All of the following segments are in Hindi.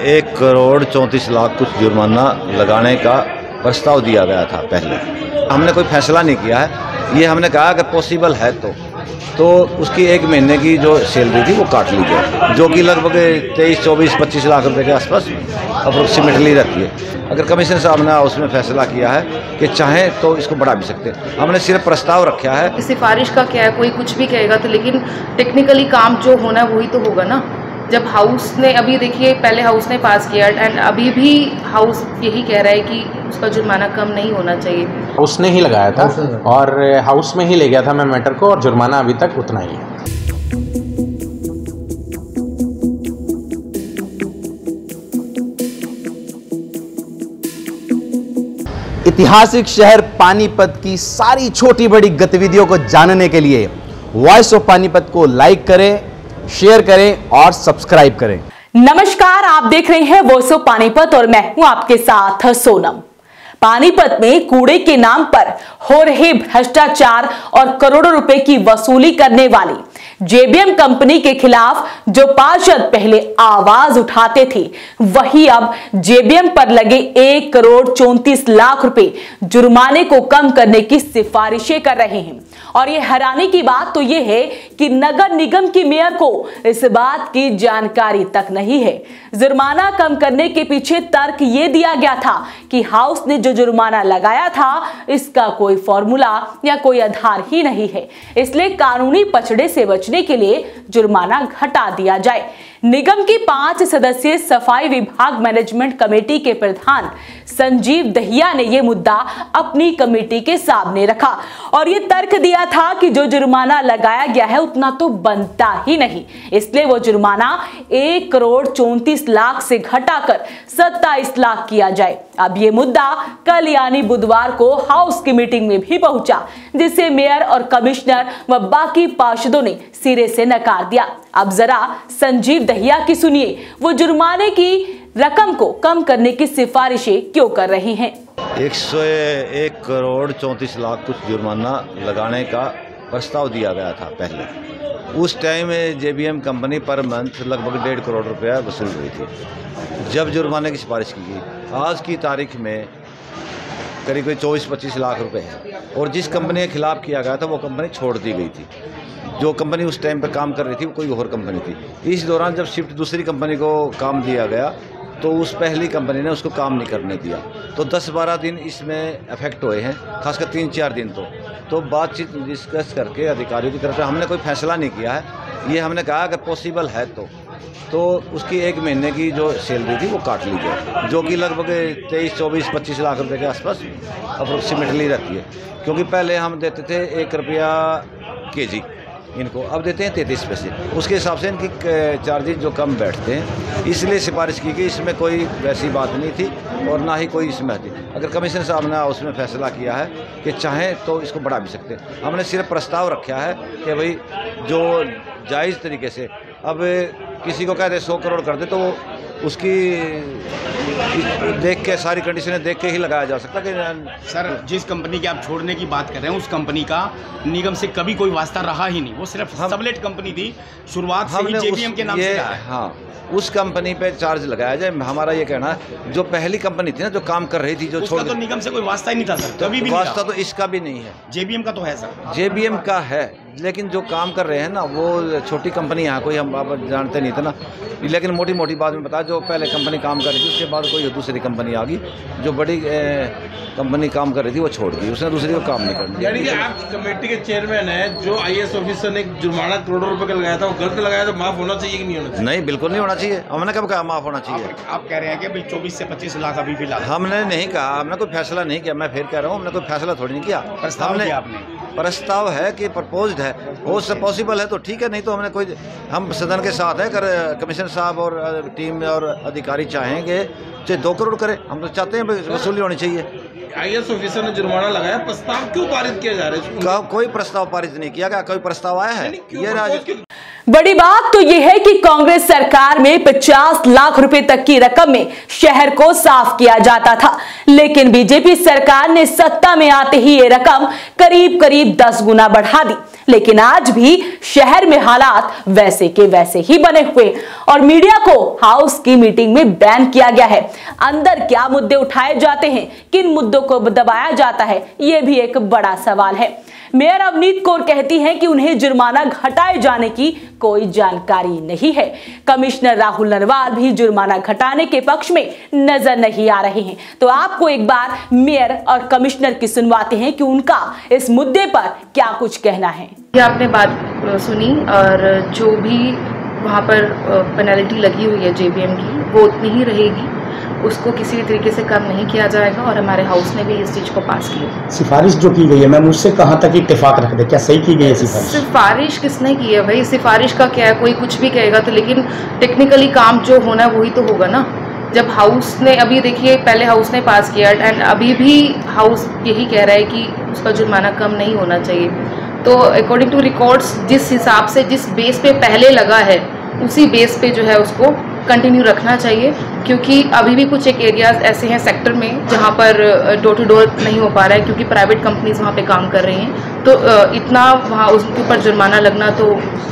1,34,00,000 कुछ जुर्माना लगाने का प्रस्ताव दिया गया था। पहले हमने कोई फैसला नहीं किया है। ये हमने कहा अगर पॉसिबल है तो उसकी 1 महीने की जो सैलरी थी वो काट ली जाए, जो कि लगभग 23, 24, 25 लाख रुपए के आसपास अप्रोक्सीमेटली रहती है। अगर कमिश्नर साहब ने उसमें फैसला किया है कि चाहें तो इसको बढ़ा भी सकते हैं। हमने सिर्फ प्रस्ताव रखा है। सिफारिश का क्या है, कोई कुछ भी कहेगा तो, लेकिन टेक्निकली काम जो होना है वही तो होगा ना। जब हाउस ने, अभी देखिए पहले हाउस ने पास किया एंड अभी भी हाउस यही कह रहा है कि उसका जुर्माना कम नहीं होना चाहिए। हाउस ने ही लगाया था और हाउस में ही ले गया था मैं मैटर को, और जुर्माना अभी तक उतना ही है। ऐतिहासिक शहर पानीपत की सारी छोटी बड़ी गतिविधियों को जानने के लिए वॉइस ऑफ पानीपत को लाइक करें, शेयर करें और सब्सक्राइब करें। नमस्कार, आप देख रहे हैं वॉइस ऑफ पानीपत और मैं हूं आपके साथ सोनम। पानीपत में कूड़े के नाम पर हो रहे भ्रष्टाचार और करोड़ों रुपए की वसूली करने वाली जेबीएम कंपनी के खिलाफ जो पार्षद पहले आवाज उठाते थे, वही अब जेबीएम पर लगे 1,34,00,000 रुपए जुर्माने को कम करने की सिफारिशें कर रहे हैं। और ये हैरानी की बात तो ये है कि नगर निगम की मेयर को इस बात की जानकारी तक नहीं है। जुर्माना कम करने के पीछे तर्क ये दिया गया था कि हाउस ने जो जुर्माना लगाया था इसका कोई फॉर्मूला या कोई आधार ही नहीं है, इसलिए कानूनी पचड़े से बचने के लिए जुर्माना घटा दिया जाए। निगम की 5 सदस्यीय सफाई विभाग मैनेजमेंट कमेटी के प्रधान संजीव दहिया ने यह मुद्दा अपनी कमेटी के सामने रखा और यह तर्क दिया था कि जो जुर्माना लगाया गया है उतना तो बनता ही नहीं, इसलिए वो जुर्माना 1,34,00,000 से घटाकर 27 लाख किया जाए। अब ये मुद्दा कल यानी बुधवार को हाउस की मीटिंग में भी पहुंचा, जिसे मेयर और कमिश्नर व बाकी पार्षदों ने सिरे से नकार दिया। अब जरा संजीव दहिया की सुनिए, वो जुर्माने की रकम को कम करने की सिफारिशें क्यों कर रही हैं। 1,34,00,000 कुछ जुर्माना लगाने का प्रस्ताव दिया गया था। पहले उस टाइम जेबीएम कंपनी पर मंथ लगभग 1.5 करोड़ रुपया वसूल रही थी। जब जुर्माने की सिफारिश की गई, आज की तारीख में करीब 24-25 लाख रुपए है और जिस कंपनी के खिलाफ किया गया था वो कंपनी छोड़ दी गई थी। जो कंपनी उस टाइम पर काम कर रही थी वो कोई और कंपनी थी। इस दौरान जब शिफ्ट दूसरी कंपनी को काम दिया गया तो उस पहली कंपनी ने उसको काम नहीं करने दिया, तो 10-12 दिन इसमें इफेक्ट हुए हैं, खासकर 3-4 दिन। तो बातचीत डिस्कस करके अधिकारियों की तरफ से हमने कोई फैसला नहीं किया है। ये हमने कहा अगर पॉसिबल है तो उसकी 1 महीने की जो सैलरी थी वो काट ली जाए, जो कि लगभग 23, 24, 25 लाख रुपए के आसपास अप्रोक्सीमेटली रहती है। क्योंकि पहले हम देते थे 1 रुपया kg इनको, अब देते हैं 33 पैसे। उसके हिसाब से इनकी चार्जेज जो कम बैठते हैं, इसलिए सिफारिश की गई। इसमें कोई वैसी बात नहीं थी और ना ही कोई इसमें थी। अगर कमिश्नर साहब ने उसमें फैसला किया है कि चाहें तो इसको बढ़ा भी सकते हैं। हमने सिर्फ प्रस्ताव रखा है कि भाई जो जायज़ तरीके से, अब किसी को कहते 100 करोड़ कर दे तो उसकी देख के सारी कंडीशनें देख के ही लगाया जा सकता कि सर जिस कंपनी की आप छोड़ने की बात कर रहे हैं उस कंपनी का निगम से कभी कोई वास्ता रहा ही नहीं। वो सिर्फ सबलेट कंपनी थी, शुरुआत से ही जेबीएम के नाम से रहा है। हाँ, उस कंपनी पे चार्ज लगाया जाए। हमारा ये कहना है जो पहली कंपनी थी ना, जो काम कर रही थी, जो छोड़, तो निगम से कोई वास्ता ही नहीं था सर, कभी भी वास्ता तो इसका भी नहीं है। जेबीएम का तो है सर, जेबीएम का है, लेकिन जो काम कर रहे हैं ना वो छोटी कंपनी यहाँ कोई हम आप जानते नहीं थे ना, लेकिन मोटी मोटी बात में बता, जो पहले कंपनी काम कर रही थी उसके बाद कोई दूसरी कंपनी आ गई, जो बड़ी कंपनी काम कर रही थी वो छोड़ दी, उसने दूसरी को काम नहीं करना। यानी कि आप कमेटी के चेयरमैन हैं, जो आईएएस ऑफिसर ने जुर्माना करोड़ों रुपए का लगाया था वो गलत लगाया तो माफ होना चाहिए कि नहीं होना चाहिए? नहीं, बिल्कुल नहीं होना चाहिए। हमने कब कहा माफ होना चाहिए? आप कह रहे हैं कि भाई 24 से 25 लाख अभी फिलहाल। हमने नहीं कहा, हमने कोई फैसला नहीं किया। मैं फिर कह रहा हूँ, हमने कोई फैसला थोड़ी नहीं किया। प्रस्ताव है कि प्रपोज्ड है, हो सब पॉसिबल है तो ठीक है, नहीं तो हमने कोई, हम सदन के साथ है। अगर कमिश्नर साहब और टीम और अधिकारी चाहेंगे चाहे 2 करोड़ करें, हम तो चाहते हैं वसूली होनी चाहिए। आईएएस ऑफिसर ने जुर्माना लगाया, प्रस्ताव क्यों पारित किया जा रहा है? कोई प्रस्ताव पारित नहीं किया गया, कोई प्रस्ताव आया है? ये बड़ी बात तो यह है कि कांग्रेस सरकार में 50 लाख रुपए तक की रकम में शहर को साफ किया जाता था, लेकिन बीजेपी सरकार ने सत्ता में आते ही ये रकम करीब करीब 10 गुना बढ़ा दी। लेकिन आज भी शहर में हालात वैसे के वैसे ही बने हुए और मीडिया को हाउस की मीटिंग में बैन किया गया है। अंदर क्या मुद्दे उठाए जाते हैं, किन मुद्दों को दबाया जाता है, यह भी एक बड़ा सवाल है। मेयर अवनीत कौर कहती हैं कि उन्हें जुर्माना घटाए जाने की कोई जानकारी नहीं है। कमिश्नर राहुल नरवाल भी जुर्माना घटाने के पक्ष में नजर नहीं आ रहे हैं। तो आपको एक बार मेयर और कमिश्नर की सुनवाते हैं कि उनका इस मुद्दे पर क्या कुछ कहना है। ये आपने बात सुनी और जो भी वहाँ पर पेनल्टी लगी हुई है जेबीएम की वो उतनी ही रहेगी, उसको किसी भी तरीके से कम नहीं किया जाएगा और हमारे हाउस ने भी इस चीज़ को पास किया। सिफारिश जो की गई है मैम, उससे कहाँ तक इत्तेफाक रख दे, क्या सही की गई है सिफारिश? सिफारिश किसने की है भाई? सिफारिश का क्या है, कोई कुछ भी कहेगा तो, लेकिन टेक्निकली काम जो होना है वही तो होगा ना। जब हाउस ने, अभी देखिए पहले हाउस ने पास किया एंड अभी भी हाउस यही कह रहा है कि उसका जुर्माना कम नहीं होना चाहिए। तो अकॉर्डिंग टू रिकॉर्ड्स जिस हिसाब से जिस बेस पे पहले लगा है उसी बेस पे जो है उसको कंटिन्यू रखना चाहिए, क्योंकि अभी भी कुछ एक एरियाज ऐसे हैं सेक्टर में जहाँ पर डोर टू डोर नहीं हो पा रहा है क्योंकि प्राइवेट कंपनीज वहाँ पे काम कर रही हैं। तो इतना वहाँ उसके ऊपर जुर्माना लगना तो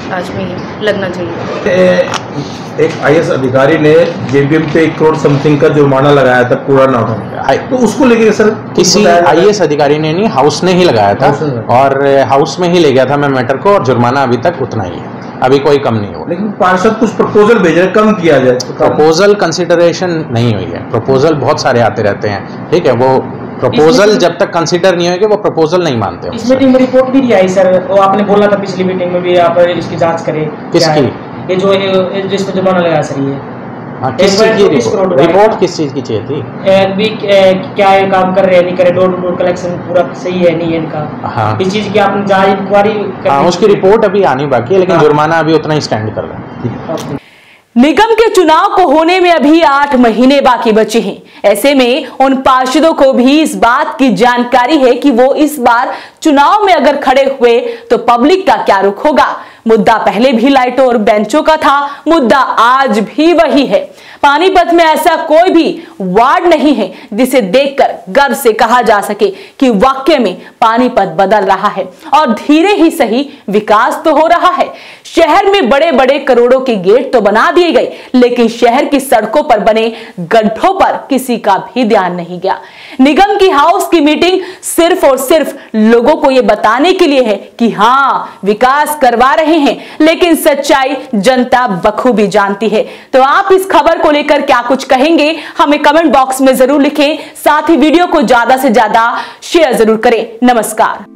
लाजमी है, लगना चाहिए। एक आईएएस अधिकारी ने जेबीएम पे 1 करोड़ समथिंग का जुर्माना लगाया था कूड़ा ना उठाने का, तो उसको लेके सर किसी आईएएस अधिकारी ने नहीं, हाउस ने ही लगाया था और हाउस में ही ले गया था मैं मैटर को और जुर्माना अभी तक उतना ही है, अभी कोई कम नहीं हुआ। लेकिन पार्षद कुछ प्रपोजल भेज रहे कम किया जाए, तो प्रपोजल कंसिडरेशन नहीं हुई है। प्रपोजल बहुत सारे आते रहते हैं, ठीक है, वो प्रपोजल जब तक कंसीडर नहीं होगी वो प्रपोजल नहीं मानते। इस मीटिंग में रिपोर्ट भी आई सर, वो आपने बोला था पिछली मीटिंग में भी आप इसकी जांच करें। किसकी? ये जो जिसमें जुर्माना लगा सर, ये किस चीज की रिपोर्ट किस चीज की चाहिए थी? क्या ये काम कर रहे हैं, नहीं कर रहे, डोर टू डोर कलेक्शन पूरा सही है नहीं है इनका? हाँ, इस चीज की आपने जांच इंक्वायरी? हाँ, उसकी रिपोर्ट अभी आनी बाकी है, लेकिन जुर्माना अभी उतना ही स्टैंड कर रहा है। निगम के चुनाव को होने में अभी 8 महीने बाकी बचे हैं। ऐसे में उन पार्षदों को भी इस बात की जानकारी है कि वो इस बार चुनाव में अगर खड़े हुए तो पब्लिक का क्या रुख होगा। मुद्दा पहले भी लाइटों और बेंचों का था, मुद्दा आज भी वही है। पानीपत में ऐसा कोई भी वार्ड नहीं है जिसे देखकर गर्व से कहा जा सके कि वाकई में पानीपत बदल रहा है और धीरे ही सही विकास तो हो रहा है। शहर में बड़े बड़े करोड़ों के गेट तो बना दिए गए, लेकिन शहर की सड़कों पर बने गड्ढों पर किसी का भी ध्यान नहीं गया। निगम की हाउस की मीटिंग सिर्फ और सिर्फ लोगों को यह बताने के लिए है कि हाँ विकास करवा रहे हैं, लेकिन सच्चाई जनता बखूबी जानती है। तो आप इस खबर को लेकर क्या कुछ कहेंगे हमें कमेंट बॉक्स में जरूर लिखें। साथ ही वीडियो को ज्यादा से ज्यादा शेयर जरूर करें। नमस्कार।